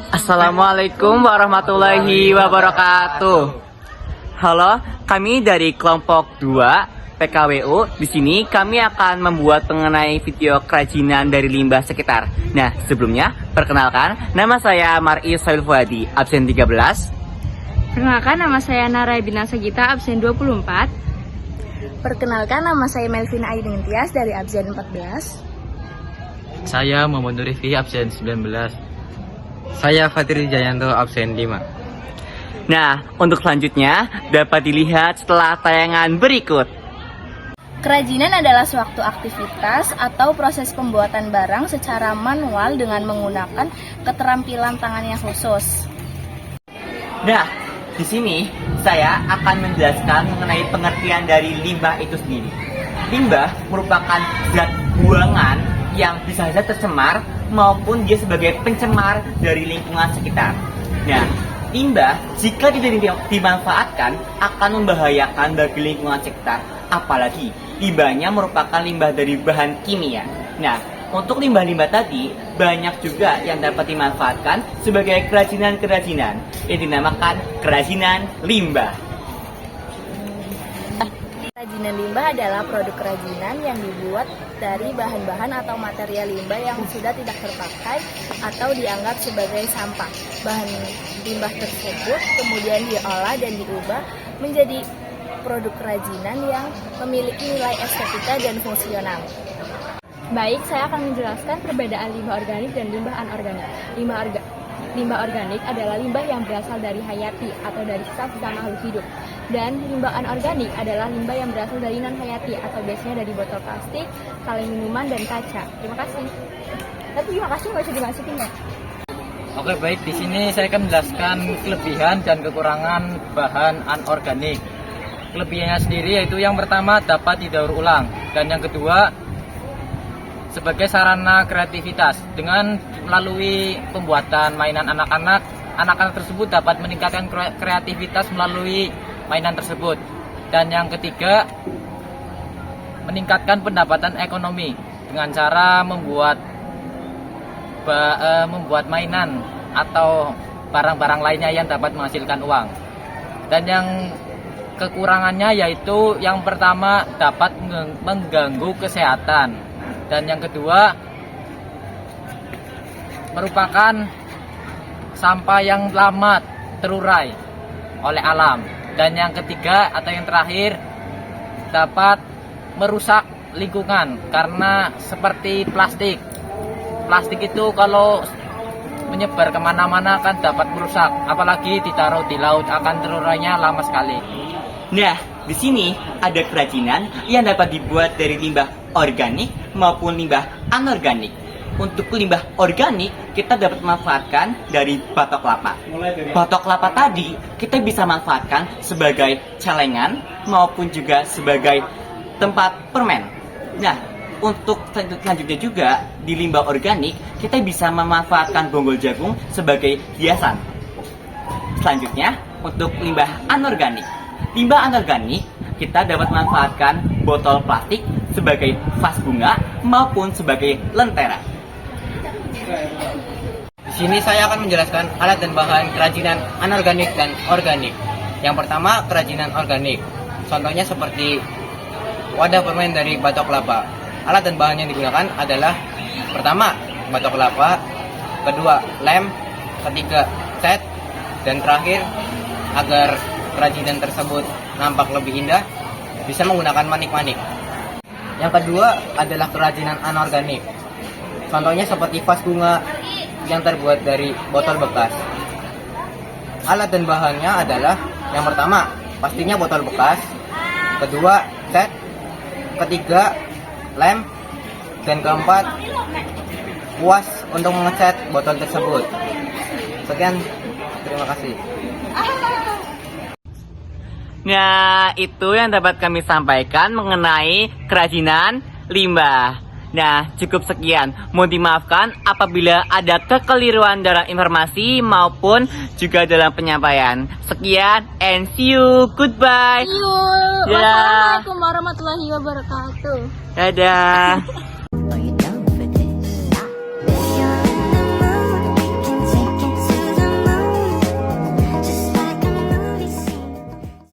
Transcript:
Assalamualaikum warahmatullahi wabarakatuh. Halo, kami dari kelompok 2 PKWU. Di sini kami akan membuat mengenai video kerajinan dari limbah sekitar. Nah, sebelumnya perkenalkan, nama saya Mar'i Sail Fuadi, absen 13. Perkenalkan, nama saya Narai Bintang Sagita, absen 24. Perkenalkan, nama saya Melvina Aidin Tias dari absen 14. Saya Muhammad Nurifi, absen 19. Saya Fatri Jayanto, absen 5. Nah, untuk selanjutnya dapat dilihat setelah tayangan berikut. Kerajinan adalah suatu aktivitas atau proses pembuatan barang secara manual dengan menggunakan keterampilan tangan yang khusus. Nah, di sini saya akan menjelaskan mengenai pengertian dari limbah itu sendiri. Limbah merupakan zat buangan yang bisa saja tercemar maupun dia sebagai pencemar dari lingkungan sekitar. Nah, limbah jika tidak dimanfaatkan akan membahayakan bagi lingkungan sekitar, apalagi limbahnya merupakan limbah dari bahan kimia. Nah, untuk limbah-limbah tadi banyak juga yang dapat dimanfaatkan sebagai kerajinan-kerajinan yang dinamakan kerajinan limbah. Kerajinan limbah adalah produk kerajinan yang dibuat dari bahan-bahan atau material limbah yang sudah tidak terpakai atau dianggap sebagai sampah. Bahan limbah tersebut kemudian diolah dan diubah menjadi produk kerajinan yang memiliki nilai estetika dan fungsional. Baik, saya akan menjelaskan perbedaan limbah organik dan limbah anorganik. Limbah organik adalah limbah yang berasal dari hayati atau dari sisa-sisa makhluk hidup. Dan limbah anorganik adalah limbah yang berasal dari non-hayati atau biasanya dari botol plastik, kaleng minuman, dan kaca. Terima kasih. Tapi terima kasih nggak usah dimasukin ya. Oke, baik. Di sini saya akan menjelaskan kelebihan dan kekurangan bahan anorganik. Kelebihannya sendiri yaitu yang pertama dapat didaur ulang, dan yang kedua sebagai sarana kreativitas. Dengan melalui pembuatan mainan anak-anak tersebut dapat meningkatkan kreativitas melalui mainan tersebut. Dan yang ketiga, meningkatkan pendapatan ekonomi dengan cara membuat mainan atau barang-barang lainnya yang dapat menghasilkan uang. Dan yang kekurangannya yaitu yang pertama dapat mengganggu kesehatan, dan yang kedua merupakan sampah yang lama terurai oleh alam, dan yang ketiga atau yang terakhir dapat merusak lingkungan karena seperti plastik itu kalau menyebar kemana-mana kan dapat merusak, apalagi ditaruh di laut akan terurainya lama sekali. Nah, di sini ada kerajinan yang dapat dibuat dari limbah organik maupun limbah anorganik. Untuk limbah organik, kita dapat memanfaatkan dari batok kelapa. Batok kelapa tadi kita bisa manfaatkan sebagai celengan maupun juga sebagai tempat permen. Nah, untuk selanjutnya juga di limbah organik, kita bisa memanfaatkan bonggol jagung sebagai hiasan. Selanjutnya, untuk limbah anorganik. Limbah anorganik kita dapat memanfaatkan botol plastik sebagai vas bunga maupun sebagai lentera. Di sini saya akan menjelaskan alat dan bahan kerajinan anorganik dan organik. Yang pertama, kerajinan organik. Contohnya seperti wadah permen dari batok kelapa. Alat dan bahan yang digunakan adalah pertama, batok kelapa, kedua, lem, ketiga, cat, dan terakhir, agar kerajinan tersebut nampak lebih indah, bisa menggunakan manik-manik. Yang kedua adalah kerajinan anorganik. Contohnya seperti vas bunga yang terbuat dari botol bekas. Alat dan bahannya adalah yang pertama, pastinya botol bekas, kedua, cat, ketiga, lem, dan keempat, kuas untuk mengecat botol tersebut. Sekian, terima kasih. Nah, itu yang dapat kami sampaikan mengenai kerajinan limbah. Nah, cukup sekian. Mohon dimaafkan apabila ada kekeliruan dalam informasi maupun juga dalam penyampaian. Sekian and see you. Goodbye. See you. Wassalamualaikum warahmatullahi wabarakatuh. Dadah.